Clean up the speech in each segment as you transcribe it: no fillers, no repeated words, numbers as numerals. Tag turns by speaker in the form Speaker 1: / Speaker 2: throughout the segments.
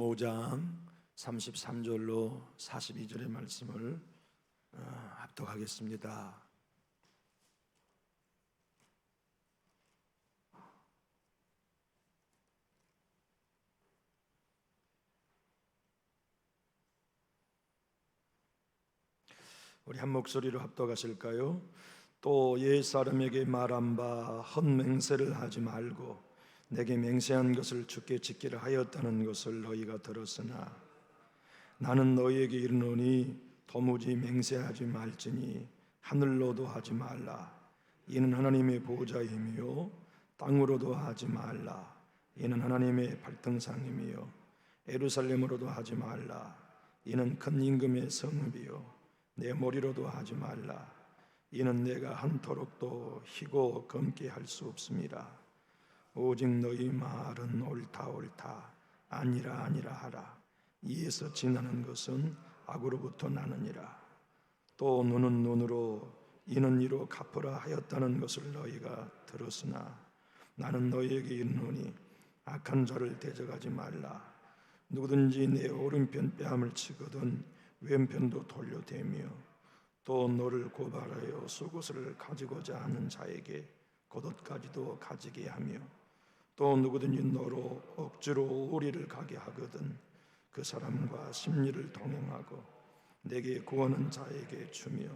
Speaker 1: 마태복음 5장 33절로 42절의 말씀을 합독하겠습니다. 우리 한 목소리로 합독하실까요? 또 옛사람에게 말한 바 헛맹세를 하지 말고 내게 맹세한 것을 주께 지키라 하였다는 것을 너희가 들었으나 나는 너희에게 이르노니 도무지 맹세하지 말지니 하늘로도 하지 말라. 이는 하나님의 보좌임이요 땅으로도 하지 말라. 이는 하나님의 발등상임이요 예루살렘으로도 하지 말라. 이는 큰 임금의 성읍이요 내 머리로도 하지 말라. 이는 내가 한토록도 희고 검게 할 수 없습니다. 오직 너희 말은 옳다 옳다 아니라 아니라 하라. 이에서 지나는 것은 악으로부터 나느니라. 또 눈은 눈으로 이는 이로 갚으라 하였다는 것을 너희가 들었으나 나는 너희에게 이르노니 악한 자를 대적하지 말라. 누구든지 내 오른편 뺨을 치거든 왼편도 돌려대며 또 너를 고발하여 속옷을 가지고자 하는 자에게 겉옷까지도 가지게 하며 또 누구든지 너로 억지로 우리를 가게 하거든 그 사람과 심리를 동행하고 내게 구하는 자에게 주며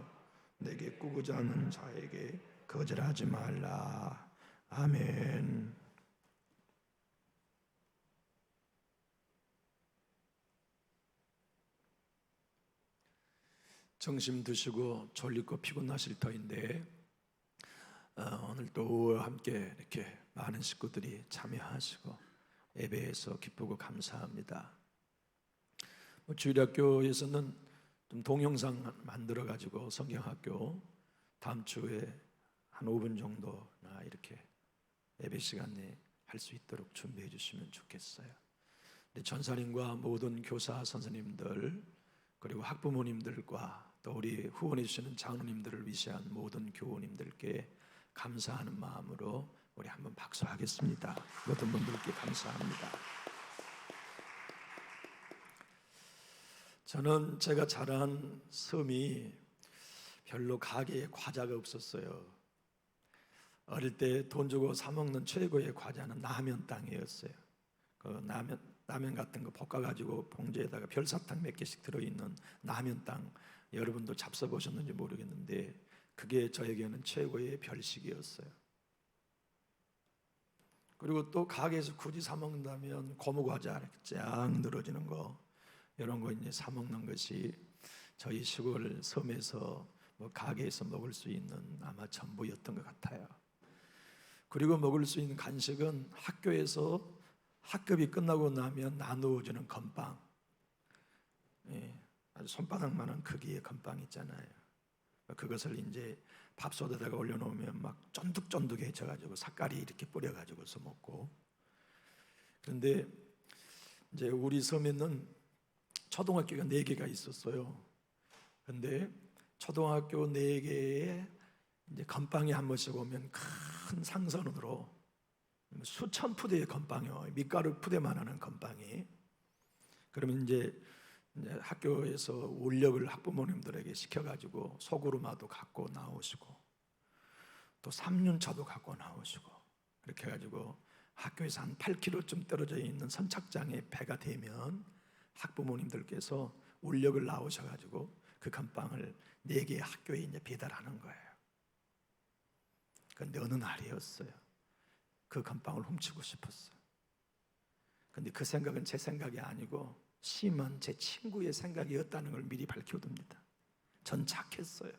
Speaker 1: 내게 꾸고자 하는 자에게 거절하지 말라. 아멘. 점심 드시고 졸리고 피곤하실 터인데 오늘 또 함께 이렇게 많은 식구들이 참여하시고 예배에서 기쁘고 감사합니다. 주일학교에서는 좀 동영상 만들어 가지고 성경학교 다음 주에 한 5분 정도나 이렇게 예배 시간에 할 수 있도록 준비해 주시면 좋겠어요. 전사님과 모든 교사 선생님들 그리고 학부모님들과 또 우리 후원해 주시는 장로님들을 위시한 모든 교우님들께 감사하는 마음으로 우리 한번 박수하겠습니다. 모든 분들께 감사합니다. 저는 제가 자란 섬이 별로 가게에 과자가 없었어요. 어릴 때 돈 주고 사 먹는 최고의 과자는 라면 땅이었어요. 그 라면 같은 거 볶아가지고 봉지에다가 별사탕 몇 개씩 들어있는 라면 땅, 여러분도 잡숴보셨는지 모르겠는데 그게 저에게는 최고의 별식이었어요. 그리고 또 가게에서 굳이 사 먹는다면 고무과자 쫙 늘어지는 거 이런 거 이제 사 먹는 것이 저희 시골 섬에서 가게에서 먹을 수 있는 아마 전부였던 것 같아요. 그리고 먹을 수 있는 간식은 학교에서 학급이 끝나고 나면 나누어주는 건빵, 아주 손바닥만한 크기의 건빵 있잖아요. 그것을 이제 밥솥에다가 올려놓으면 막 쫀득쫀득해져가지고 삭갈이 이렇게 뿌려가지고서 먹고. 그런데 이제 우리 섬에는 초등학교가 4개가 있었어요. 그런데 초등학교 4개에 이제 건빵이 한 번씩 오면 큰 상선으로 수천 푸대의 건빵이요, 밀가루 푸대만 하는 건빵이. 그러면 이제 학교에서 울력을 학부모님들에게 시켜가지고 소구르마도 갖고 나오시고 또 3륜차도 갖고 나오시고 그렇게 해가지고 학교에서 한 8km쯤 떨어져 있는 선착장에 배가 되면 학부모님들께서 울력을 나오셔가지고 그 건빵을 4개의 학교에 이제 배달하는 거예요. 그런데 어느 날이었어요. 그 건빵을 훔치고 싶었어요. 그런데 그 생각은 제 생각이 아니고 심은 제 친구의 생각이었다는 걸 미리 밝혀둡니다. 전 착했어요.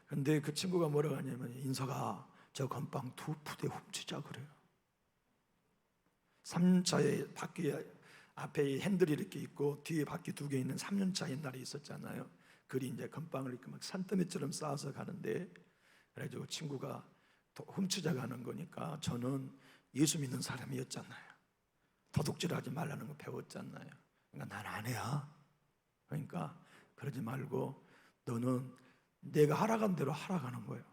Speaker 1: 그런데 그 친구가 뭐라고 하냐면, 인석아, 저 건빵 2푸대 훔치자 그래요. 3륜차에 바퀴 앞에 핸들이 이렇게 있고 뒤에 바퀴 2개 있는 3륜차 옛날에 있었잖아요. 그리 이제 건빵을 이렇게 막 산더미처럼 쌓아서 가는데, 그래가지고 친구가 훔치자고 하는 거니까 저는 예수 믿는 사람이었잖아요. 도둑질하지 말라는 거 배웠잖아요. 그러니까 난 안 해야. 그러니까 그러지 말고 너는 내가 하라간 대로 하라가는 거예요.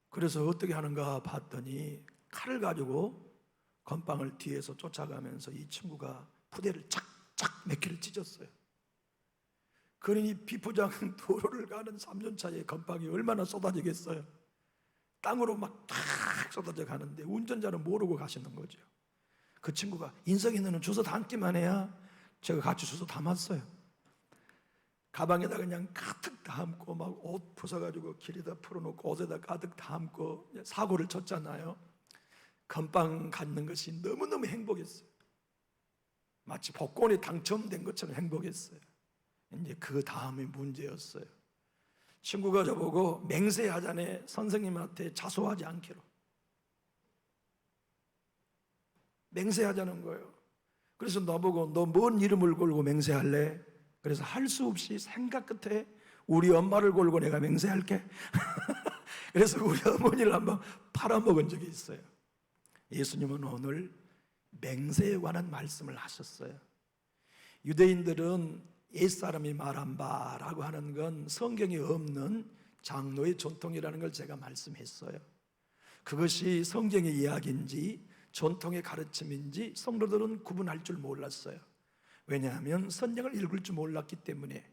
Speaker 1: 그래서 어떻게 하는가 봤더니 칼을 가지고 건빵을 뒤에서 쫓아가면서 이 친구가 부대를 착착 몇 개를 찢었어요. 그러니 비포장 도로를 가는 3륜차에 건빵이 얼마나 쏟아지겠어요. 땅으로 막 탁 쏟아져 가는데 운전자는 모르고 가시는 거죠. 그 친구가 인석이 너는 주워 담기만 해야, 제가 같이 주워 담았어요. 가방에다 그냥 가득 담고 막 옷 부숴가지고 길에다 풀어놓고 옷에다 가득 담고 사고를 쳤잖아요. 건빵 갖는 것이 너무너무 행복했어요. 마치 복권에 당첨된 것처럼 행복했어요. 이제 그 다음에 문제였어요. 친구가 저보고 맹세하자네, 선생님한테 자수하지 않기로. 맹세하자는 거예요. 그래서 나보고 너 뭔 이름을 걸고 맹세할래? 그래서 할 수 없이 생각 끝에 우리 엄마를 걸고 내가 맹세할게. 그래서 우리 어머니를 한번 팔아먹은 적이 있어요. 예수님은 오늘 맹세에 관한 말씀을 하셨어요. 유대인들은 옛사람이 말한 바라고 하는 건 성경에 없는 장로의 전통이라는 걸 제가 말씀했어요. 그것이 성경의 이야기인지 전통의 가르침인지 성도들은 구분할 줄 몰랐어요. 왜냐하면 성경을 읽을 줄 몰랐기 때문에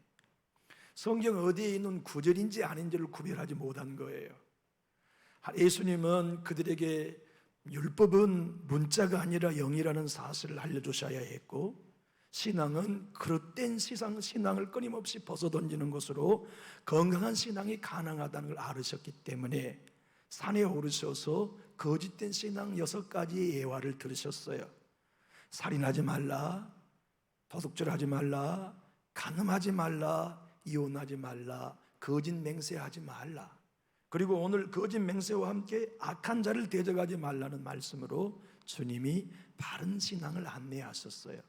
Speaker 1: 성경 어디에 있는 구절인지 아닌지를 구별하지 못한 거예요. 예수님은 그들에게 율법은 문자가 아니라 영이라는 사실을 알려주셔야 했고, 신앙은 그릇된 신앙을 끊임없이 벗어던지는 것으로 건강한 신앙이 가능하다는 걸 알으셨기 때문에 산에 오르셔서 거짓된 신앙 6가지의 예화를 들으셨어요. 살인하지 말라, 도둑질하지 말라, 간음하지 말라, 이혼하지 말라, 거짓 맹세하지 말라. 그리고 오늘 거짓 맹세와 함께 악한 자를 대적하지 말라는 말씀으로 주님이 바른 신앙을 안내하셨어요.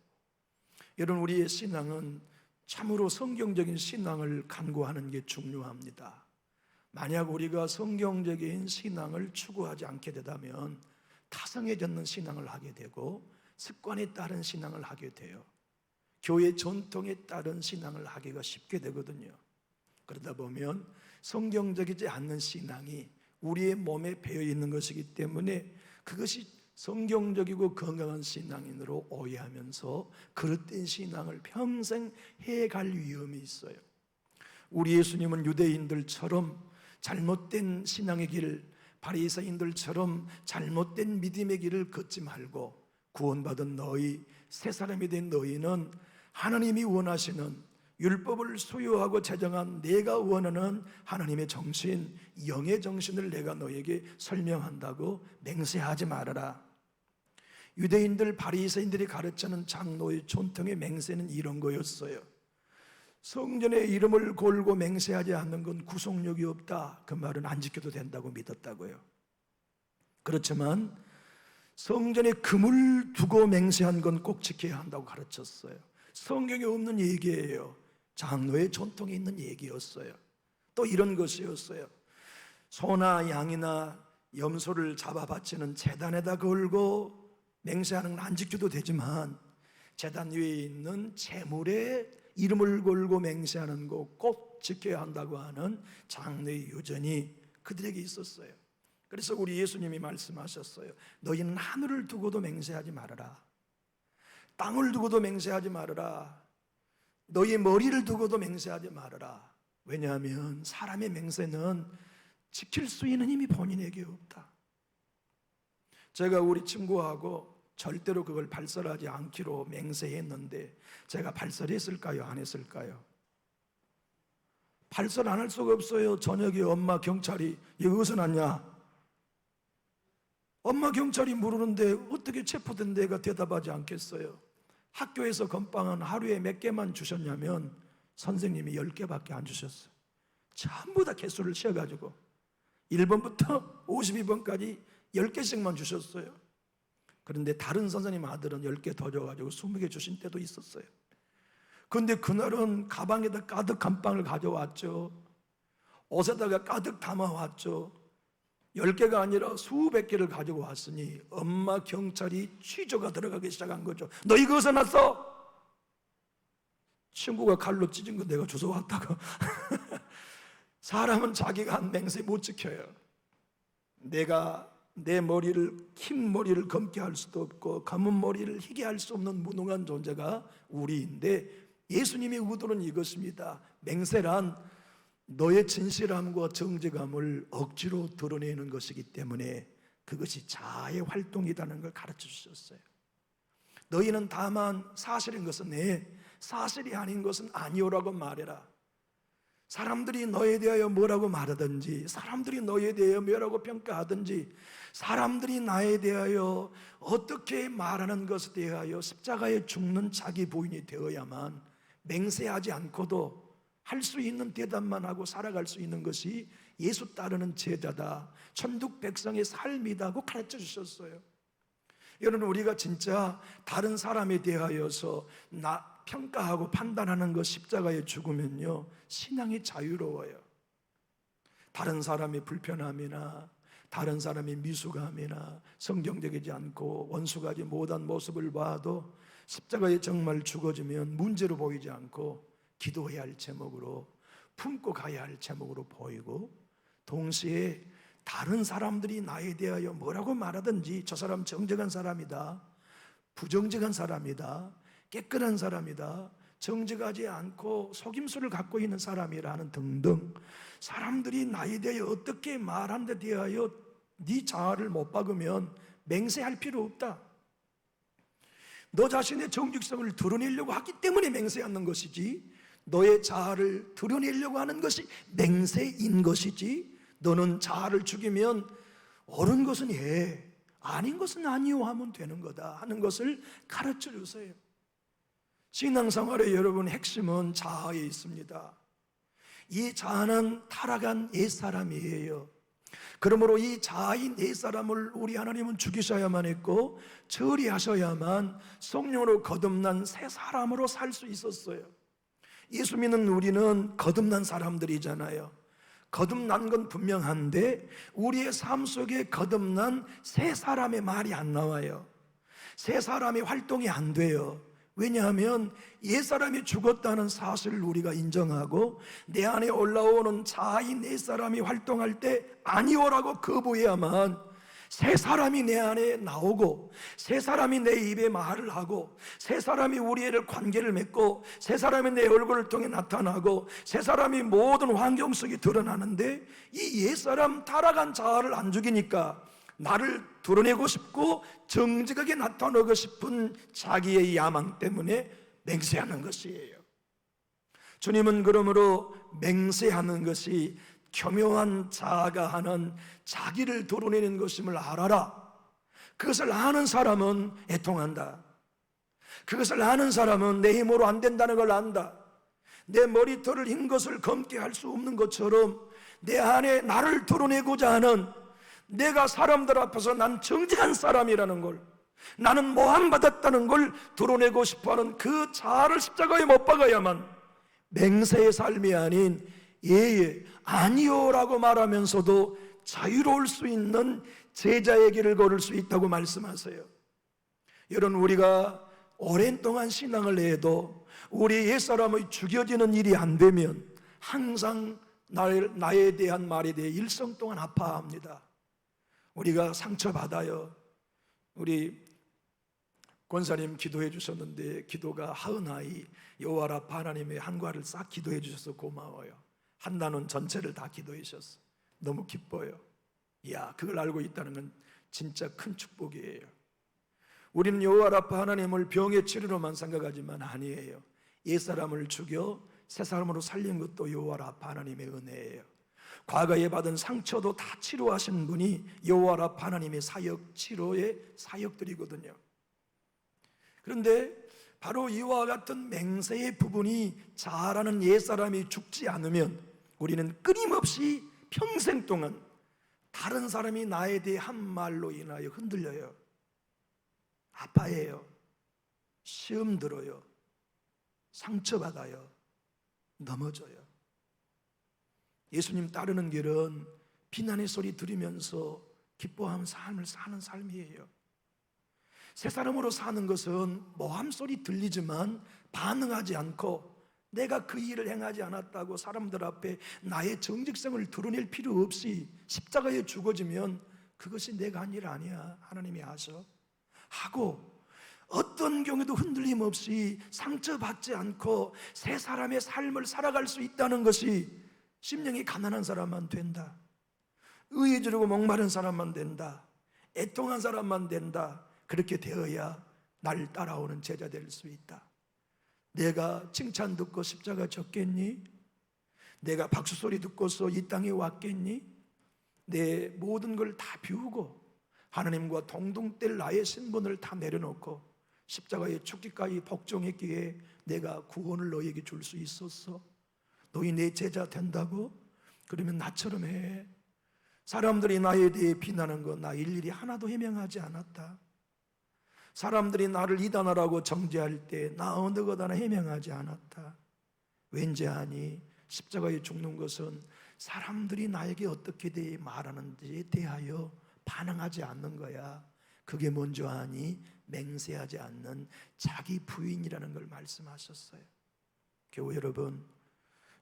Speaker 1: 여러분, 우리의 신앙은 참으로 성경적인 신앙을 간구하는 게 중요합니다. 만약 우리가 성경적인 신앙을 추구하지 않게 되다면 타성해졌는 신앙을 하게 되고 습관에 따른 신앙을 하게 돼요. 교회 전통에 따른 신앙을 하기가 쉽게 되거든요. 그러다 보면 성경적이지 않는 신앙이 우리의 몸에 배어 있는 것이기 때문에 그것이 성경적이고 건강한 신앙인으로 오해하면서 그릇된 신앙을 평생 해갈 위험이 있어요. 우리 예수님은 유대인들처럼 잘못된 신앙의 길, 바리새인들처럼 잘못된 믿음의 길을 걷지 말고 구원받은 너희, 새 사람이 된 너희는 하나님이 원하시는 율법을 수요하고 제정한 내가 원하는 하나님의 정신, 영의 정신을 내가 너에게 설명한다고 맹세하지 말아라. 유대인들, 바리새인들이 가르치는 장로의 전통의 맹세는 이런 거였어요. 성전의 이름을 걸고 맹세하지 않는 건 구속력이 없다. 그 말은 안 지켜도 된다고 믿었다고요. 그렇지만 성전에 금을 두고 맹세한 건 꼭 지켜야 한다고 가르쳤어요. 성경에 없는 얘기예요. 장로의 전통에 있는 얘기였어요. 또 이런 것이었어요. 소나 양이나 염소를 잡아 바치는 제단에다 걸고 맹세하는 건 안 지켜도 되지만 제단 위에 있는 제물에 이름을 걸고 맹세하는 거 꼭 지켜야 한다고 하는 장로의 유전이 그들에게 있었어요. 그래서 우리 예수님이 말씀하셨어요. 너희는 하늘을 두고도 맹세하지 말아라. 땅을 두고도 맹세하지 말아라. 너희 머리를 두고도 맹세하지 말아라. 왜냐하면 사람의 맹세는 지킬 수 있는 힘이 본인에게 없다. 제가 우리 친구하고 절대로 그걸 발설하지 않기로 맹세했는데 제가 발설했을까요? 안 했을까요? 발설 안 할 수가 없어요. 저녁에 엄마 경찰이 이거 어디서 났냐? 엄마 경찰이 물으는데 어떻게 체포된 내가 대답하지 않겠어요? 학교에서 건빵은 하루에 몇 개만 주셨냐면 선생님이 10개밖에 안 주셨어요. 전부 다 개수를 세어가지고 1번부터 52번까지 10개씩만 주셨어요. 그런데 다른 선생님 아들은 10개 더 줘가지고 20개 주신 때도 있었어요. 그런데 그날은 가방에다 가득 건빵을 가져왔죠. 옷에다가 가득 담아왔죠. 10개가 아니라 수백 개를 가지고 왔으니 엄마 경찰이 취조가 들어가기 시작한 거죠. 너 이거 어디서 났어? 친구가 칼로 찢은 거 내가 주워왔다고. 사람은 자기가 한 맹세 못 지켜요. 내가 내 머리를, 흰 머리를 검게 할 수도 없고 검은 머리를 희게 할 수 없는 무능한 존재가 우리인데, 예수님의 의도는 이것입니다. 맹세란 너의 진실함과 정직함을 억지로 드러내는 것이기 때문에 그것이 자아의 활동이라는 걸 가르쳐 주셨어요. 너희는 다만 사실인 것은 사실이 아닌 것은 아니오라고 말해라. 사람들이 너에 대하여 뭐라고 말하든지, 사람들이 너에 대하여 뭐라고 평가하든지, 사람들이 나에 대하여 어떻게 말하는 것에 대하여 십자가에 죽는 자기 부인이 되어야만, 맹세하지 않고도 할 수 있는 대답만 하고 살아갈 수 있는 것이 예수 따르는 제자다, 천국 백성의 삶이다고 가르쳐 주셨어요. 여러분, 우리가 진짜 다른 사람에 대하여서 평가하고 판단하는 것 십자가에 죽으면요, 신앙이 자유로워요. 다른 사람의 불편함이나 다른 사람의 미숙함이나 성경적이지 않고 원수가지 못한 모습을 봐도 십자가에 정말 죽어지면 문제로 보이지 않고 기도해야 할 제목으로, 품고 가야 할 제목으로 보이고, 동시에 다른 사람들이 나에 대하여 뭐라고 말하든지 저 사람 정직한 사람이다, 부정직한 사람이다, 깨끗한 사람이다, 정직하지 않고 속임수를 갖고 있는 사람이라는 등등, 사람들이 나에 대하여 어떻게 말하는 데 대하여 네 자아를 못 박으면 맹세할 필요 없다. 너 자신의 정직성을 드러내려고 하기 때문에 맹세하는 것이지, 너의 자아를 드러내려고 하는 것이 맹세인 것이지, 너는 자아를 죽이면 옳은 것은 아닌 것은 아니요 하면 되는 거다 하는 것을 가르쳐 주세요. 신앙생활의 여러분, 핵심은 자아에 있습니다. 이 자아는 타락한 옛사람이에요. 그러므로 이 자아인 옛사람을 우리 하나님은 죽이셔야만 했고 처리하셔야만 성령으로 거듭난 새 사람으로 살 수 있었어요. 예수 믿는 우리는 거듭난 사람들이잖아요. 거듭난 건 분명한데 우리의 삶 속에 거듭난 새 사람의 말이 안 나와요. 새 사람의 활동이 안 돼요. 왜냐하면 옛사람이 죽었다는 사실을 우리가 인정하고 내 안에 올라오는 자아인 옛사람이 활동할 때 아니오라고 거부해야만 새 사람이 내 안에 나오고, 새 사람이 내 입에 말을 하고, 새 사람이 우리의 관계를 맺고, 새 사람이 내 얼굴을 통해 나타나고, 새 사람이 모든 환경 속에 드러나는데, 이 옛사람 타락한 자아를 안 죽이니까 나를 드러내고 싶고 정직하게 나타내고 싶은 자기의 야망 때문에 맹세하는 것이에요. 주님은 그러므로 맹세하는 것이 교묘한 자아가 하는 자기를 드러내는 것임을 알아라. 그것을 아는 사람은 애통한다. 그것을 아는 사람은 내 힘으로 안 된다는 걸 안다. 내 머리털을 흰 것을 검게 할 수 없는 것처럼 내 안에 나를 드러내고자 하는, 내가 사람들 앞에서 난 정직한 사람이라는 걸, 나는 모함받았다는 걸 드러내고 싶어하는 그 자아를 십자가에 못 박아야만 맹세의 삶이 아닌 아니요라고 말하면서도 자유로울 수 있는 제자의 길을 걸을 수 있다고 말씀하세요. 여러분, 우리가 오랜 동안 신앙을 해도 우리 옛사람의 죽여지는 일이 안 되면 항상 나에 대한 말에 대해 일생 동안 아파합니다. 우리가 상처받아요. 우리 권사님 기도해 주셨는데 기도가 하은하이 여호와 라파 하나님의 한과를 싹 기도해 주셔서 고마워요. 한나는 전체를 다 기도해 주셨어. 너무 기뻐요. 이야, 그걸 알고 있다는 건 진짜 큰 축복이에요. 우리는 여호와 라파 하나님을 병의 치료로만 생각하지만 아니에요. 옛사람을 죽여 새 사람으로 살린 것도 여호와 라파 하나님의 은혜예요. 과거에 받은 상처도 다 치료하신 분이 여호와 라파 하나님의 사역, 치료의 사역들이거든요. 그런데 바로 이와 같은 맹세의 부분이 자아라는 옛사람이 죽지 않으면 우리는 끊임없이 평생 동안 다른 사람이 나에 대해 한 말로 인하여 흔들려요. 아파해요. 시험 들어요. 상처받아요. 넘어져요. 예수님 따르는 길은 비난의 소리 들으면서 기뻐하는 삶을 사는 삶이에요. 새 사람으로 사는 것은 모함 소리 들리지만 반응하지 않고 내가 그 일을 행하지 않았다고 사람들 앞에 나의 정직성을 드러낼 필요 없이 십자가에 죽어지면 그것이 내가 한 일 아니야. 하나님이 하셔. 하고 어떤 경우도 흔들림 없이 상처받지 않고 새 사람의 삶을 살아갈 수 있다는 것이 심령이 가난한 사람만 된다. 의에 지르고 목마른 사람만 된다. 애통한 사람만 된다. 그렇게 되어야 날 따라오는 제자 될 수 있다. 내가 칭찬 듣고 십자가 졌겠니? 내가 박수 소리 듣고서 이 땅에 왔겠니? 내 모든 걸 다 비우고 하나님과 동등될 나의 신분을 다 내려놓고 십자가의 죽기까지 복종했기에 내가 구원을 너에게 줄 수 있었어. 너희 내 제자 된다고? 그러면 나처럼 해. 사람들이 나에 대해 비난한 거 나 일일이 하나도 해명하지 않았다. 사람들이 나를 이단하라고 정죄할 때 나 어느 것 하나 해명하지 않았다. 왠지 아니? 십자가에 죽는 것은 사람들이 나에게 어떻게 대해 말하는지에 대하여 반응하지 않는 거야. 그게 뭔지 아니? 맹세하지 않는 자기 부인이라는 걸 말씀하셨어요. 교회 여러분,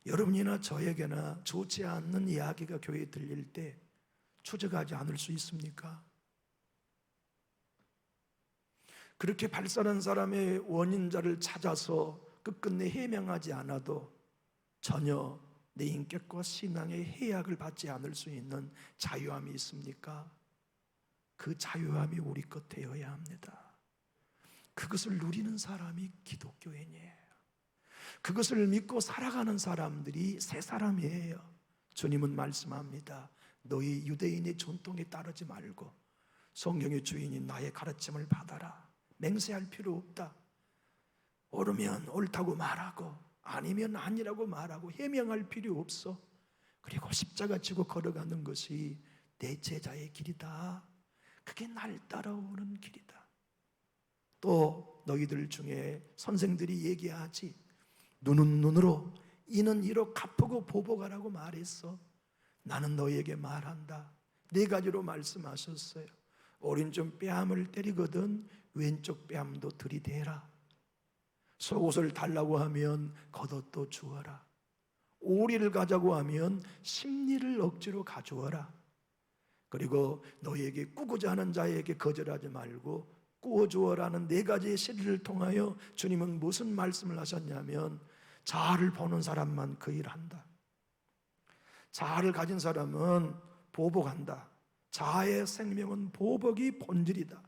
Speaker 1: 여러분이나 저에게나 좋지 않는 이야기가 교회에 들릴 때 추적하지 않을 수 있습니까? 그렇게 발산한 사람의 원인자를 찾아서 끝끝내 해명하지 않아도 전혀 내 인격과 신앙의 해악을 받지 않을 수 있는 자유함이 있습니까? 그 자유함이 우리 것 되어야 합니다. 그것을 누리는 사람이 기독교인이에요. 그것을 믿고 살아가는 사람들이 새 사람이에요. 주님은 말씀합니다. 너희 유대인의 전통에 따르지 말고 성경의 주인인 나의 가르침을 받아라. 맹세할 필요 없다. 옳으면 옳다고 말하고 아니면 아니라고 말하고 해명할 필요 없어. 그리고 십자가 지고 걸어가는 것이 내 제자의 길이다. 그게 날 따라오는 길이다. 또 너희들 중에 선생들이 얘기하지, 눈은 눈으로 이는 이로 갚고 보복하라고 말했어. 나는 너희에게 말한다. 네 가지로 말씀하셨어요. 오른쪽 뺨을 때리거든 왼쪽 뺨도 들이대라. 속옷을 달라고 하면 겉옷도 주어라. 오리를 가자고 하면 십리를 억지로 가져와라. 그리고 너희에게 꾸고자 하는 자에게 거절하지 말고 꾸어주어라는 네 가지의 시리를 통하여 주님은 무슨 말씀을 하셨냐면, 자아를 보는 사람만 그 일을 한다. 자아를 가진 사람은 보복한다. 자아의 생명은 보복이 본질이다.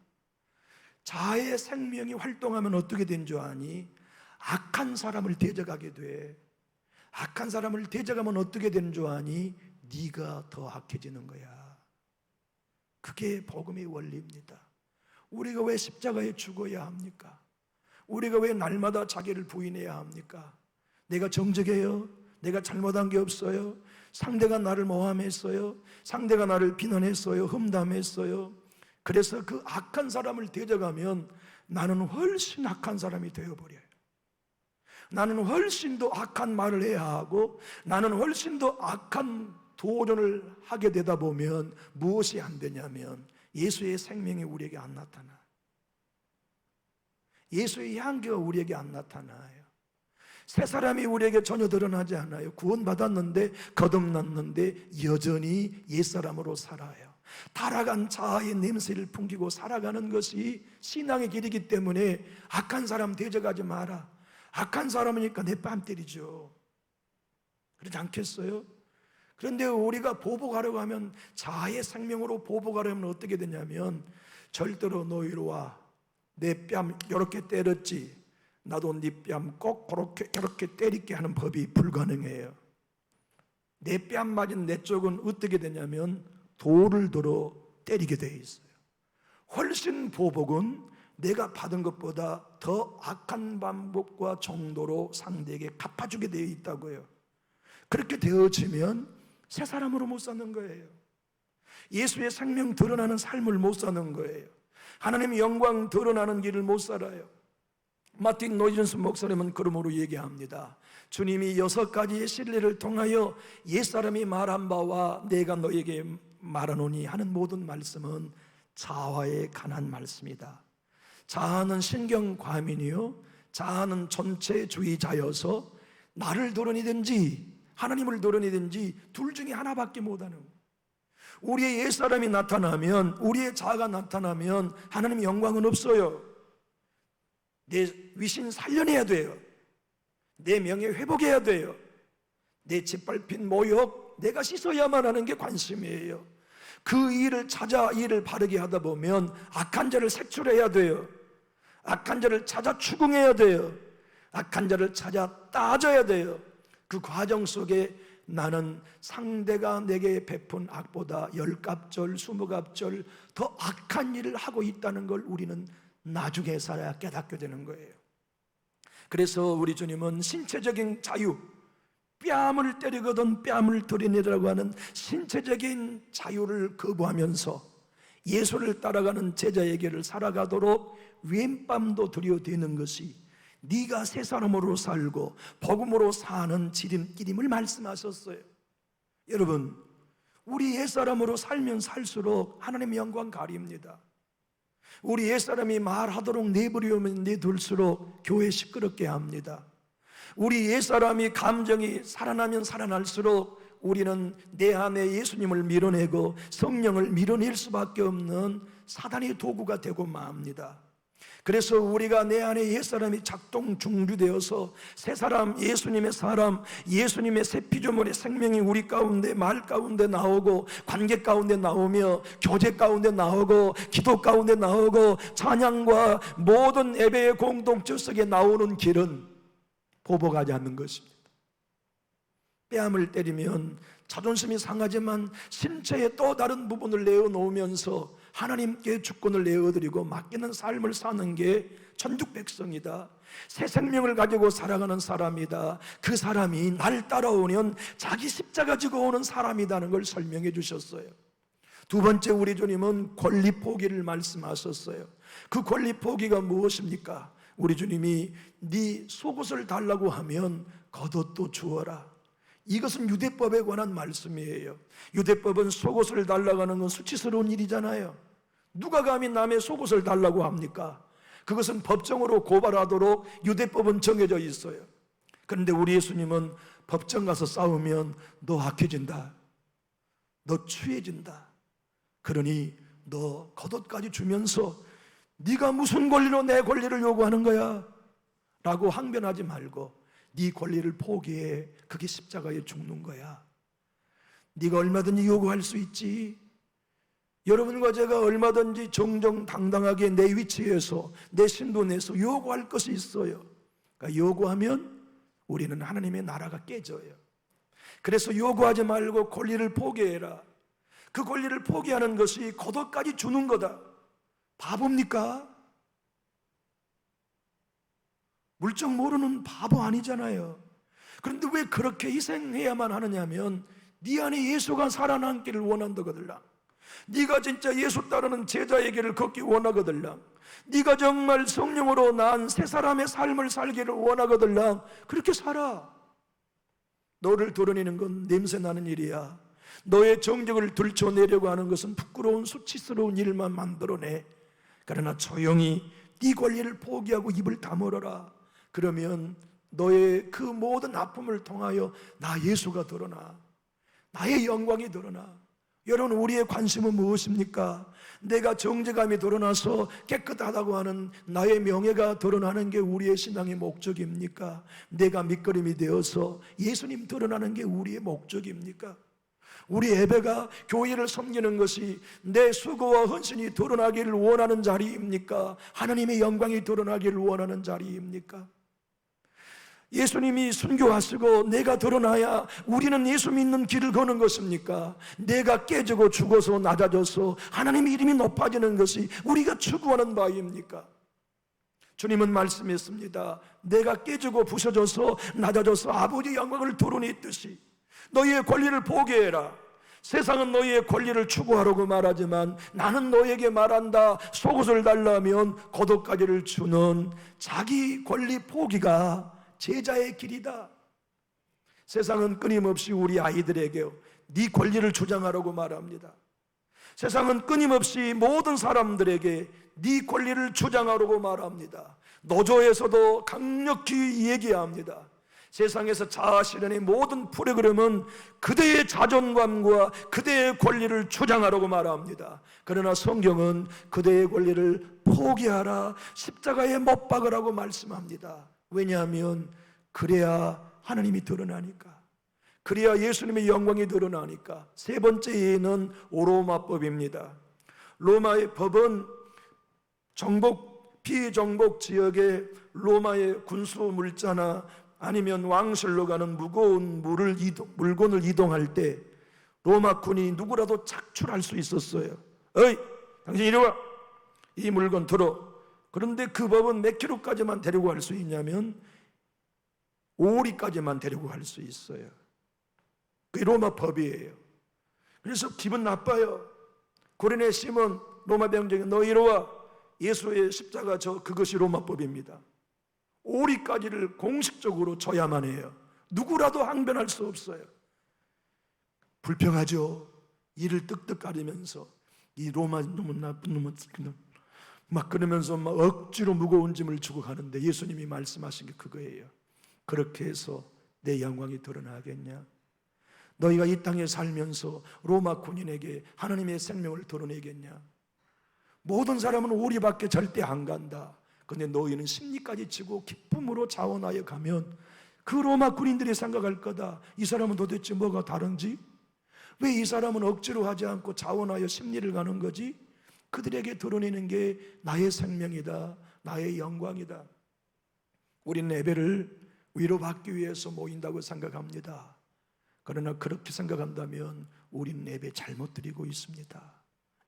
Speaker 1: 자아의 생명이 활동하면 어떻게 된 줄 아니? 악한 사람을 대적하게 돼. 악한 사람을 대적하면 어떻게 되는 줄 아니? 네가 더 악해지는 거야. 그게 복음의 원리입니다. 우리가 왜 십자가에 죽어야 합니까? 우리가 왜 날마다 자기를 부인해야 합니까? 내가 정직해요? 내가 잘못한 게 없어요? 상대가 나를 모함했어요? 상대가 나를 비난했어요? 험담했어요? 그래서 그 악한 사람을 대적하면 나는 훨씬 악한 사람이 되어버려요. 나는 훨씬 더 악한 말을 해야 하고 나는 훨씬 더 악한 도전을 하게 되다 보면 무엇이 안 되냐면 예수의 생명이 우리에게 안 나타나. 예수의 향기가 우리에게 안 나타나요. 새 사람이 우리에게 전혀 드러나지 않아요. 구원받았는데 거듭났는데 여전히 옛사람으로 살아요. 타락한 자아의 냄새를 풍기고 살아가는 것이 신앙의 길이기 때문에 악한 사람 대적하지 마라. 악한 사람이니까 내 뺨 때리죠. 그러지 않겠어요? 그런데 우리가 보복하려고 하면, 자아의 생명으로 보복하려면 어떻게 되냐면, 절대로 너 이리 와. 내 뺨 이렇게 때렸지. 나도 네 뺨 꼭 그렇게 이렇게 때리게 하는 법이 불가능해요. 내 뺨 맞은 내 쪽은 어떻게 되냐면 돌을 들어 때리게 돼 있어요. 훨씬 보복은 내가 받은 것보다 더 악한 방법과 정도로 상대에게 갚아주게 되어 있다고요. 그렇게 되어지면 새 사람으로 못 사는 거예요. 예수의 생명 드러나는 삶을 못 사는 거예요. 하나님의 영광 드러나는 길을 못 살아요. 마틴 노이전스 목사님은 그러므로 얘기합니다. 주님이 6가지의 신뢰를 통하여 옛사람이 말한 바와 내가 너에게 말하노니 하는 모든 말씀은 자아에 관한 말씀이다. 자아는 신경과민이요, 자아는 전체주의자여서 나를 드러내든지 하나님을 드러내든지 둘 중에 하나밖에 못하는 거예요. 우리의 옛사람이 나타나면, 우리의 자아가 나타나면 하나님의 영광은 없어요. 내 위신 살려내야 돼요. 내 명예 회복해야 돼요. 내 짓밟힌 모욕 내가 씻어야만 하는 게 관심이에요. 그 일을 찾아 일을 바르게 하다 보면 악한 자를 색출해야 돼요. 악한 자를 찾아 추궁해야 돼요. 악한 자를 찾아 따져야 돼요. 그 과정 속에 나는 상대가 내게 베푼 악보다 10갑절, 20갑절 더 악한 일을 하고 있다는 걸 우리는 나중에 살아야 깨닫게 되는 거예요. 그래서 우리 주님은 신체적인 자유, 뺨을 때리거든 뺨을 들이내라고 하는 신체적인 자유를 거부하면서 예수를 따라가는 제자에게를 살아가도록 왼뺨도 들여대는 것이 네가 새 사람으로 살고 복음으로 사는 지름길임을 말씀하셨어요. 여러분, 우리 옛사람으로 살면 살수록 하나님의 영광 가립니다. 우리 옛사람이 말하도록 내버리면 내둘수록 교회 시끄럽게 합니다. 우리 옛사람이 감정이 살아나면 살아날수록 우리는 내 안에 예수님을 밀어내고 성령을 밀어낼 수밖에 없는 사단의 도구가 되고 맙니다. 그래서 우리가 내 안에 옛사람이 작동 중류되어서 새 사람, 예수님의 사람, 예수님의 새 피조물의 생명이 우리 가운데, 말 가운데 나오고 관계 가운데 나오며 교제 가운데 나오고 기도 가운데 나오고 찬양과 모든 예배의 공동체 속에 나오는 길은 보복하지 않는 것입니다. 뺨을 때리면 자존심이 상하지만 신체의 또 다른 부분을 내어놓으면서 하나님께 주권을 내어드리고 맡기는 삶을 사는 게 천국 백성이다. 새 생명을 가지고 살아가는 사람이다. 그 사람이 날 따라오면 자기 십자가 지고 오는 사람이라는 걸 설명해 주셨어요. 두 번째, 우리 주님은 권리 포기를 말씀하셨어요. 그 권리 포기가 무엇입니까? 우리 주님이 네 속옷을 달라고 하면 겉옷도 주어라. 이것은 유대법에 관한 말씀이에요. 유대법은 속옷을 달라고 하는 건 수치스러운 일이잖아요. 누가 감히 남의 속옷을 달라고 합니까? 그것은 법정으로 고발하도록 유대법은 정해져 있어요. 그런데 우리 예수님은 법정 가서 싸우면 너 악해진다, 너 추해진다, 그러니 너 겉옷까지 주면서 네가 무슨 권리로 내 권리를 요구하는 거야? 라고 항변하지 말고 네 권리를 포기해. 그게 십자가에 죽는 거야. 네가 얼마든지 요구할 수 있지. 여러분과 제가 얼마든지 정정당당하게 내 위치에서, 내 신도 내서 요구할 것이 있어요. 그러니까 요구하면 우리는 하나님의 나라가 깨져요. 그래서 요구하지 말고 권리를 포기해라. 그 권리를 포기하는 것이 겉옷까지 주는 거다. 바보입니까? 물정 모르는 바보 아니잖아요. 그런데 왜 그렇게 희생해야만 하느냐면 네 안에 예수가 살아남기를 원한다거들라. 네가 진짜 예수 따르는 제자의 길을 걷기 원하거들라. 네가 정말 성령으로 난 새 사람의 삶을 살기를 원하거들라. 그렇게 살아. 너를 드러내는 건 냄새나는 일이야. 너의 정적을 들춰내려고 하는 것은 부끄러운 수치스러운 일만 만들어내. 그러나 조용히 네 권리를 포기하고 입을 다물어라. 그러면 너의 그 모든 아픔을 통하여 나 예수가 드러나. 나의 영광이 드러나. 여러분, 우리의 관심은 무엇입니까? 내가 정죄감이 드러나서 깨끗하다고 하는 나의 명예가 드러나는 게 우리의 신앙의 목적입니까? 내가 밑거름이 되어서 예수님 드러나는 게 우리의 목적입니까? 우리 예배가 교회를 섬기는 것이 내 수고와 헌신이 드러나기를 원하는 자리입니까? 하나님의 영광이 드러나기를 원하는 자리입니까? 예수님이 순교하시고 내가 드러나야 우리는 예수 믿는 길을 거는 것입니까? 내가 깨지고 죽어서 낮아져서 하나님의 이름이 높아지는 것이 우리가 추구하는 바입니까? 주님은 말씀했습니다. 내가 깨지고 부서져서 낮아져서 아버지의 영광을 드러냈듯이 너희의 권리를 포기해라. 세상은 너희의 권리를 추구하라고 말하지만 나는 너에게 말한다. 속옷을 달라면 겉옷까지를 주는 자기 권리 포기가 제자의 길이다. 세상은 끊임없이 우리 아이들에게 네 권리를 주장하라고 말합니다. 세상은 끊임없이 모든 사람들에게 네 권리를 주장하라고 말합니다. 노조에서도 강력히 얘기합니다. 세상에서 자아실현의 모든 프로그램은 그대의 자존감과 그대의 권리를 주장하라고 말합니다. 그러나 성경은 그대의 권리를 포기하라, 십자가에 못 박으라고 말씀합니다. 왜냐하면 그래야 하나님이 드러나니까, 그래야 예수님의 영광이 드러나니까. 세 번째 예는 오로마법입니다. 로마의 법은 비정복 지역에 로마의 군수 물자나 아니면 왕실로 가는 무거운 물건을 이동할 때 로마 군이 누구라도 착출할 수 있었어요. 어이, 당신 이리 와, 이 물건 들어. 그런데 그 법은 몇 킬로까지만 데리고 갈 수 있냐면 5리까지만 데리고 갈 수 있어요. 그게 로마 법이에요. 그래서 기분 나빠요. 고린의 시몬 로마 병정이 너 이리 와, 예수의 십자가 그것이 로마법입니다. 5리까지를 공식적으로 져야만 해요. 누구라도 항변할 수 없어요. 불평하죠. 이를 뜩뜩 가리면서 이 로마 놈은 나쁜 놈은 막 그러면서 막 억지로 무거운 짐을 주고 가는데 예수님이 말씀하신 게 그거예요. 그렇게 해서 내 영광이 드러나겠냐? 너희가 이 땅에 살면서 로마 군인에게 하나님의 생명을 드러내겠냐? 모든 사람은 오리밖에 절대 안 간다. 근데 너희는 심리까지 치고 기쁨으로 자원하여 가면 그 로마 군인들이 생각할 거다. 이 사람은 도대체 뭐가 다른지? 왜 이 사람은 억지로 하지 않고 자원하여 심리를 가는 거지? 그들에게 드러내는 게 나의 생명이다, 나의 영광이다. 우리는 예배를 위로받기 위해서 모인다고 생각합니다. 그러나 그렇게 생각한다면 우리는 예배 잘못 드리고 있습니다.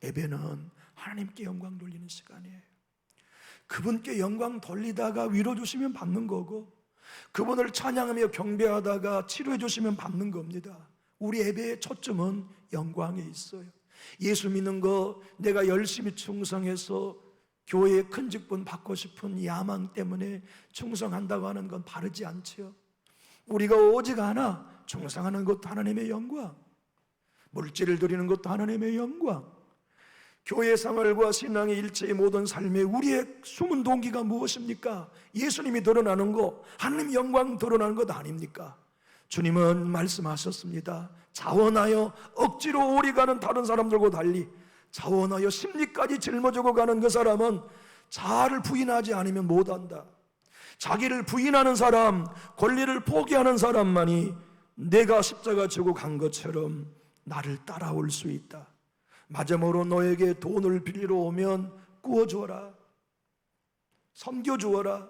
Speaker 1: 예배는 하나님께 영광 돌리는 시간이에요. 그분께 영광 돌리다가 위로 주시면 받는 거고, 그분을 찬양하며 경배하다가 치료해 주시면 받는 겁니다. 우리 예배의 초점은 영광에 있어요. 예수 믿는 거 내가 열심히 충성해서 교회에 큰 직분 받고 싶은 야망 때문에 충성한다고 하는 건 바르지 않지요. 우리가 오직 하나 충성하는 것도 하나님의 영광, 물질을 드리는 것도 하나님의 영광, 교회 생활과 신앙의 일체의 모든 삶에 우리의 숨은 동기가 무엇입니까? 예수님이 드러나는 거, 하나님 영광 드러나는 것 아닙니까? 주님은 말씀하셨습니다. 자원하여 억지로 오리 가는 다른 사람들과 달리 자원하여 심리까지 짊어지고 가는 그 사람은 자아를 부인하지 않으면 못한다. 자기를 부인하는 사람, 권리를 포기하는 사람만이 내가 십자가 지고 간 것처럼 나를 따라올 수 있다. 마지막으로 너에게 돈을 빌리러 오면 구워주어라, 섬겨주어라.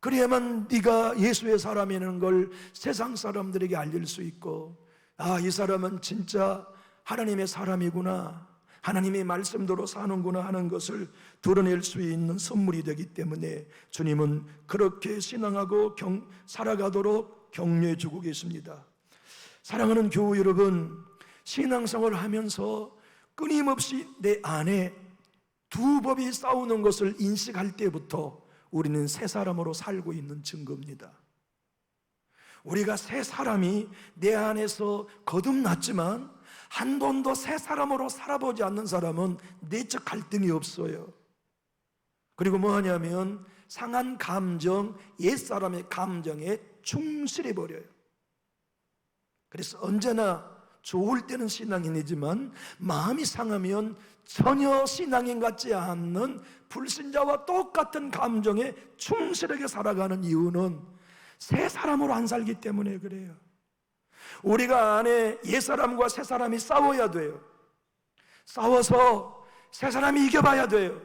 Speaker 1: 그래야만 네가 예수의 사람이라는 걸 세상 사람들에게 알릴 수 있고, 아, 이 사람은 진짜 하나님의 사람이구나, 하나님의 말씀대로 사는구나 하는 것을 드러낼 수 있는 선물이 되기 때문에 주님은 그렇게 신앙하고 살아가도록 격려해 주고 계십니다. 사랑하는 교우 여러분, 신앙생활을 하면서 끊임없이 내 안에 두 법이 싸우는 것을 인식할 때부터 우리는 새 사람으로 살고 있는 증거입니다. 우리가 새 사람이 내 안에서 거듭났지만 한 번도 새 사람으로 살아보지 않는 사람은 내적 갈등이 없어요. 그리고 뭐 하냐면 상한 감정, 옛사람의 감정에 충실해 버려요. 그래서 언제나 좋을 때는 신앙인이지만 마음이 상하면 전혀 신앙인 같지 않는 불신자와 똑같은 감정에 충실하게 살아가는 이유는 새 사람으로 안 살기 때문에 그래요. 우리가 안에 옛사람과 새사람이 싸워야 돼요. 싸워서 새사람이 이겨봐야 돼요.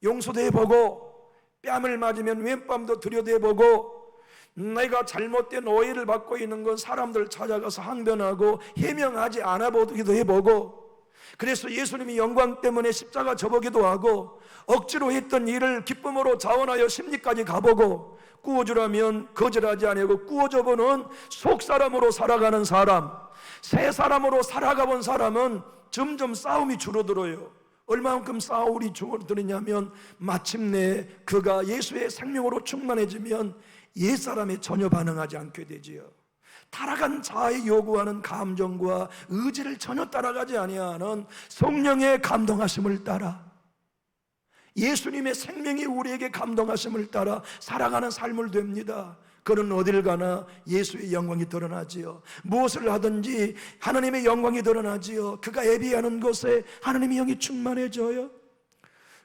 Speaker 1: 용서도 해보고, 뺨을 맞으면 왼뺨도 들여다보고, 내가 잘못된 오해를 받고 있는 건 사람들 찾아가서 항변하고 해명하지 않아보기도 해보고, 그래서 예수님이 영광 때문에 십자가 져보기도 하고, 억지로 했던 일을 기쁨으로 자원하여 심리까지 가보고, 구워주라면 거절하지 아니하고 구워줘보는 속사람으로 살아가는 사람, 새 사람으로 살아가본 사람은 점점 싸움이 줄어들어요. 얼마만큼 싸움이 줄어드느냐면 마침내 그가 예수의 생명으로 충만해지면 옛사람에 전혀 반응하지 않게 되지요. 타락한 자아에 요구하는 감정과 의지를 전혀 따라가지 아니하는 성령의 감동하심을 따라, 예수님의 생명이 우리에게 감동하심을 따라 살아가는 삶을 됩니다. 그는 어딜 가나 예수의 영광이 드러나지요. 무엇을 하든지 하나님의 영광이 드러나지요. 그가 예비하는 곳에 하나님의 영이 충만해져요.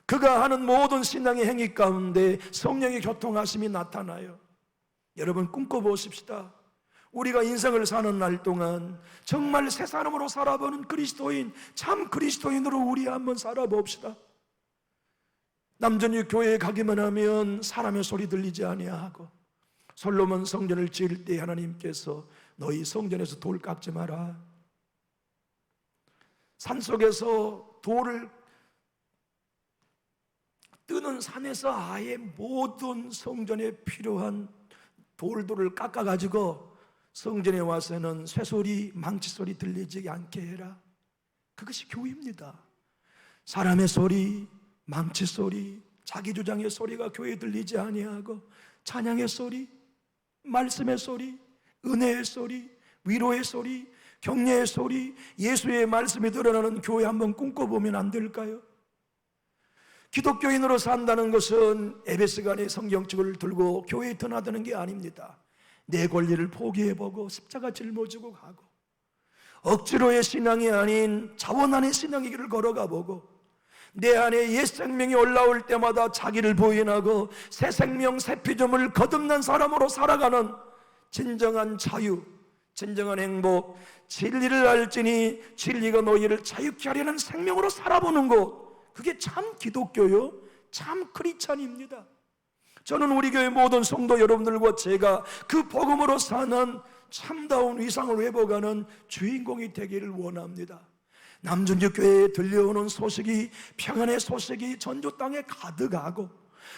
Speaker 1: 그가 하는 모든 신앙의 행위 가운데 성령의 교통하심이 나타나요. 여러분, 꿈꿔보십시다. 우리가 인생을 사는 날 동안 정말 새 사람으로 살아보는 그리스도인, 참 그리스도인으로 우리 한번 살아봅시다. 남전유 교회에 가기만 하면 사람의 소리 들리지 아니하고, 솔로몬 성전을 지을 때 하나님께서 너희 성전에서 돌 깎지 마라, 산속에서 돌을 뜨는 산에서 아예 모든 성전에 필요한 돌들을 깎아가지고 성전에 와서는 쇠소리, 망치소리 들리지 않게 해라. 그것이 교회입니다. 사람의 소리, 망치소리, 자기주장의 소리가 교회에 들리지 아니하고 찬양의 소리, 말씀의 소리, 은혜의 소리, 위로의 소리, 격려의 소리, 예수의 말씀이 드러나는 교회 한번 꿈꿔보면 안 될까요? 기독교인으로 산다는 것은 예배시간에 성경책을 들고 교회에 드나드는 게 아닙니다. 내 권리를 포기해보고 십자가 짊어지고 가고, 억지로의 신앙이 아닌 자원 안의 신앙의 길을 걸어가보고, 내 안에 옛 생명이 올라올 때마다 자기를 부인하고 새 생명, 새 피조물 거듭난 사람으로 살아가는 진정한 자유, 진정한 행복, 진리를 알지니 진리가 너희를 자유케 하려는 생명으로 살아보는 것, 그게 참 기독교요, 참 크리스찬입니다. 저는 우리 교회 모든 성도 여러분들과 제가 그 복음으로 사는 참다운 위상을 회복하는 주인공이 되기를 원합니다. 남준주 교회에 들려오는 소식이, 평안의 소식이 전주 땅에 가득하고,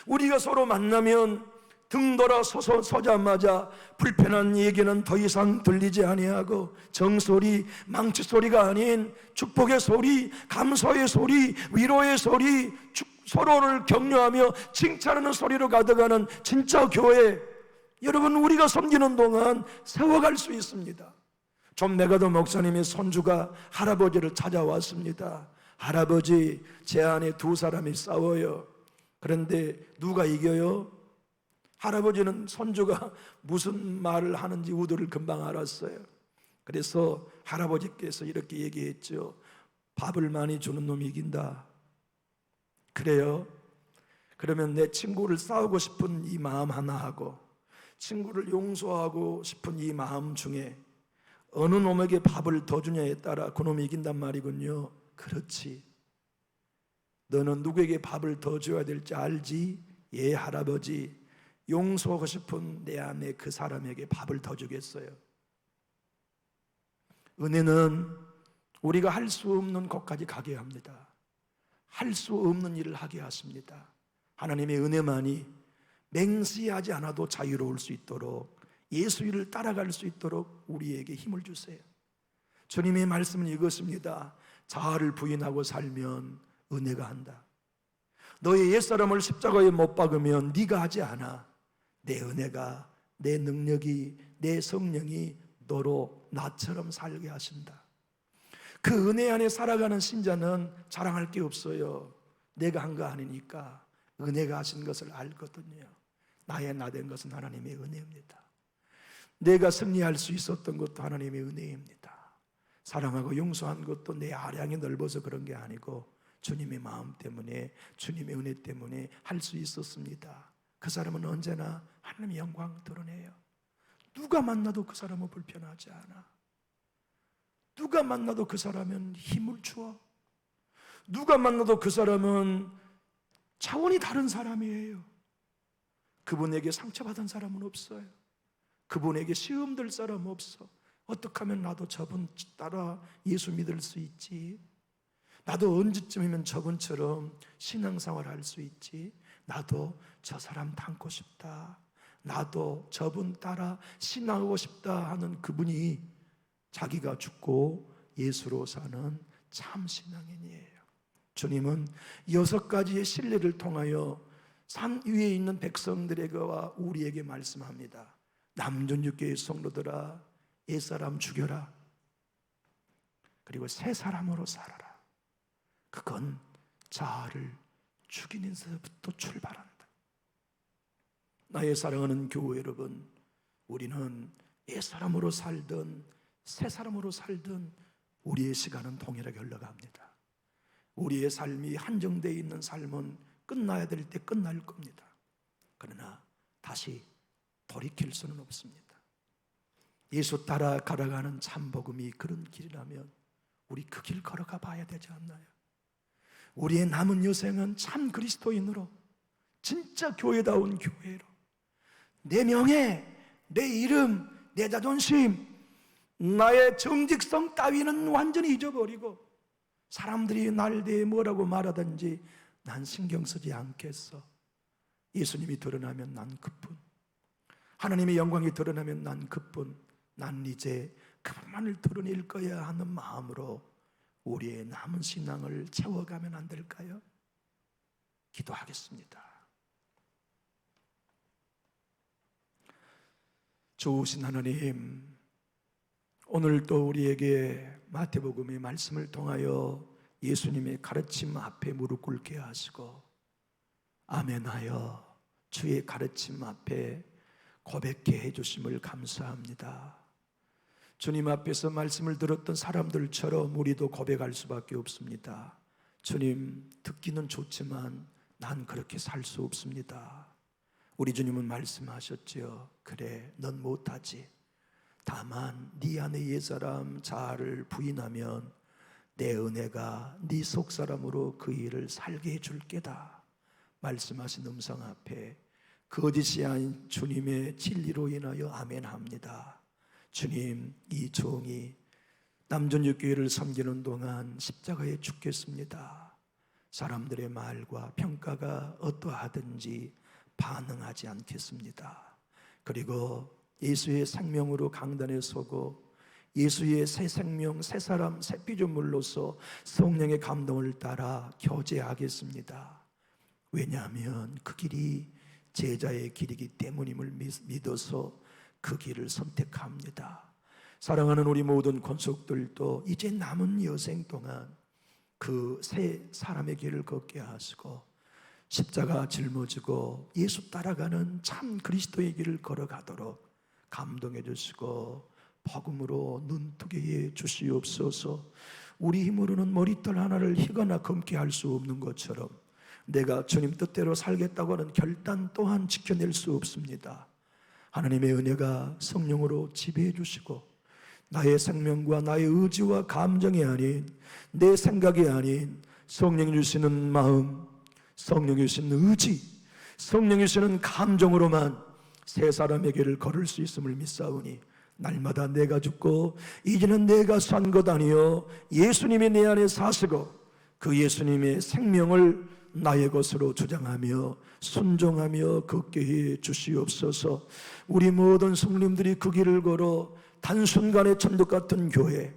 Speaker 1: 우리가 서로 만나면 등 돌아 서자마자 불편한 얘기는 더 이상 들리지 아니하고, 정소리, 망치소리가 아닌 축복의 소리, 감사의 소리, 위로의 소리, 서로를 격려하며 칭찬하는 소리로 가득하는 진짜 교회, 여러분, 우리가 섬기는 동안 세워갈 수 있습니다. 존 메가더 목사님의 손주가 할아버지를 찾아왔습니다. 할아버지, 제 안에 두 사람이 싸워요. 그런데 누가 이겨요? 할아버지는 손주가 무슨 말을 하는지 우도를 금방 알았어요. 그래서 할아버지께서 이렇게 얘기했죠. 밥을 많이 주는 놈이 이긴다. 그래요? 그러면 내 친구를 싸우고 싶은 이 마음 하나하고 친구를 용서하고 싶은 이 마음 중에 어느 놈에게 밥을 더 주냐에 따라 그 놈이 이긴단 말이군요. 그렇지. 너는 누구에게 밥을 더 줘야 될지 알지? 예, 할아버지. 용서하고 싶은 내 안에 그 사람에게 밥을 더 주겠어요. 은혜는 우리가 할 수 없는 곳까지 가게 합니다. 할 수 없는 일을 하게 하십니다. 하나님의 은혜만이 맹세하지 않아도 자유로울 수 있도록, 예수 일을 따라갈 수 있도록 우리에게 힘을 주세요. 주님의 말씀은 이것입니다. 자아를 부인하고 살면 은혜가 한다. 너의 옛사람을 십자가에 못 박으면 네가 하지 않아. 내 은혜가, 내 능력이, 내 성령이 너로 나처럼 살게 하신다. 그 은혜 안에 살아가는 신자는 자랑할 게 없어요. 내가 한 거 아니니까 은혜가 하신 것을 알거든요. 나의 나된 것은 하나님의 은혜입니다. 내가 승리할 수 있었던 것도 하나님의 은혜입니다. 사랑하고 용서한 것도 내 아량이 넓어서 그런 게 아니고 주님의 마음 때문에, 주님의 은혜 때문에 할 수 있었습니다. 그 사람은 언제나 하나님의 영광 드러내요. 누가 만나도 그 사람은 불편하지 않아. 누가 만나도 그 사람은 힘을 주어. 누가 만나도 그 사람은 차원이 다른 사람이에요. 그분에게 상처받은 사람은 없어요. 그분에게 시험 들 사람 없어. 어떻게 하면 나도 저분 따라 예수 믿을 수 있지? 나도 언제쯤이면 저분처럼 신앙생활 할 수 있지? 나도 저 사람 닮고 싶다. 나도 저분 따라 신앙하고 싶다 하는 그분이 자기가 죽고 예수로 사는 참 신앙인이에요. 주님은 6가지의 신뢰를 통하여 산 위에 있는 백성들에게와 우리에게 말씀합니다. 남존육교의 성도들아, 옛사람 죽여라. 그리고 새 사람으로 살아라. 그건 자아를 죽이는 데서부터 출발한다. 나의 사랑하는 교회 여러분, 우리는 옛사람으로 살든 새 사람으로 살든 우리의 시간은 동일하게 흘러갑니다. 우리의 삶이 한정되어 있는 삶은 끝나야 될 때 끝날 겁니다. 그러나 다시 돌이킬 수는 없습니다. 예수 따라 걸어가는 참복음이 그런 길이라면 우리 그 길 걸어가 봐야 되지 않나요? 우리의 남은 여생은 참 그리스도인으로, 진짜 교회다운 교회로, 내 명예, 내 이름, 내 자존심, 나의 정직성 따위는 완전히 잊어버리고 사람들이 날 대해 뭐라고 말하든지 난 신경 쓰지 않겠어. 예수님이 드러나면 난 그뿐, 하나님의 영광이 드러나면 난 그뿐, 난 이제 그분만을 드러낼 거야 하는 마음으로 우리의 남은 신앙을 채워가면 안 될까요? 기도하겠습니다. 좋으신 하나님, 오늘 또 우리에게 마태복음의 말씀을 통하여 예수님의 가르침 앞에 무릎 꿇게 하시고 아멘하여 주의 가르침 앞에 고백해 해주심을 감사합니다. 주님 앞에서 말씀을 들었던 사람들처럼 우리도 고백할 수밖에 없습니다. 주님, 듣기는 좋지만 난 그렇게 살 수 없습니다. 우리 주님은 말씀하셨지요. 그래, 넌 못하지. 다만 네 안에 옛사람 자아를 부인하면 내 은혜가 네 속사람으로 그 일을 살게 해줄 게다 말씀하신 음성 앞에 거짓이 아닌 주님의 진리로 인하여 아멘합니다. 주님, 이 종이 남전육교회를 섬기는 동안 십자가에 죽겠습니다. 사람들의 말과 평가가 어떠하든지 반응하지 않겠습니다. 그리고 예수의 생명으로 강단에 서고 예수의 새 생명, 새 사람, 새 피조물로서 성령의 감동을 따라 교제하겠습니다. 왜냐하면 그 길이 제자의 길이기 때문임을 믿어서 그 길을 선택합니다. 사랑하는 우리 모든 권속들도 이제 남은 여생 동안 그 새 사람의 길을 걷게 하시고 십자가 짊어지고 예수 따라가는 참 그리스도의 길을 걸어가도록 감동해 주시고 복음으로 눈뜨게 해 주시옵소서. 우리 힘으로는 머리털 하나를 희거나 검게 할 수 없는 것처럼 내가 주님 뜻대로 살겠다고 하는 결단 또한 지켜낼 수 없습니다. 하나님의 은혜가 성령으로 지배해 주시고 나의 생명과 나의 의지와 감정이 아닌, 내 생각이 아닌 성령이 주시는 마음, 성령이 주시는 의지, 성령이 주시는 감정으로만 새 사람의 길을 걸을 수 있음을 믿사오니 날마다 내가 죽고 이제는 내가 산 것 아니요 예수님이 내 안에 사시고 그 예수님의 생명을 나의 것으로 주장하며 순종하며 걷게 해 주시옵소서. 우리 모든 성님들이 그 길을 걸어 단순간에 천국 같은 교회,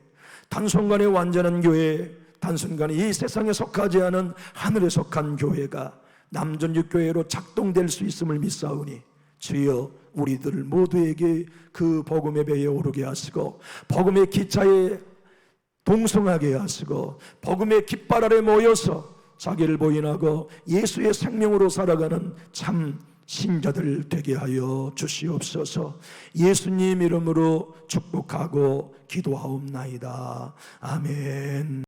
Speaker 1: 단순간에 완전한 교회, 단순간에 이 세상에 속하지 않은 하늘에 속한 교회가 남전육교회로 작동될 수 있음을 믿사오니 주여 우리들 모두에게 그 복음의 배에 오르게 하시고 복음의 기차에 동성하게 하시고 복음의 깃발 아래 모여서 자기를 부인하고 예수의 생명으로 살아가는 참 신자들 되게 하여 주시옵소서. 예수님 이름으로 축복하고 기도하옵나이다. 아멘.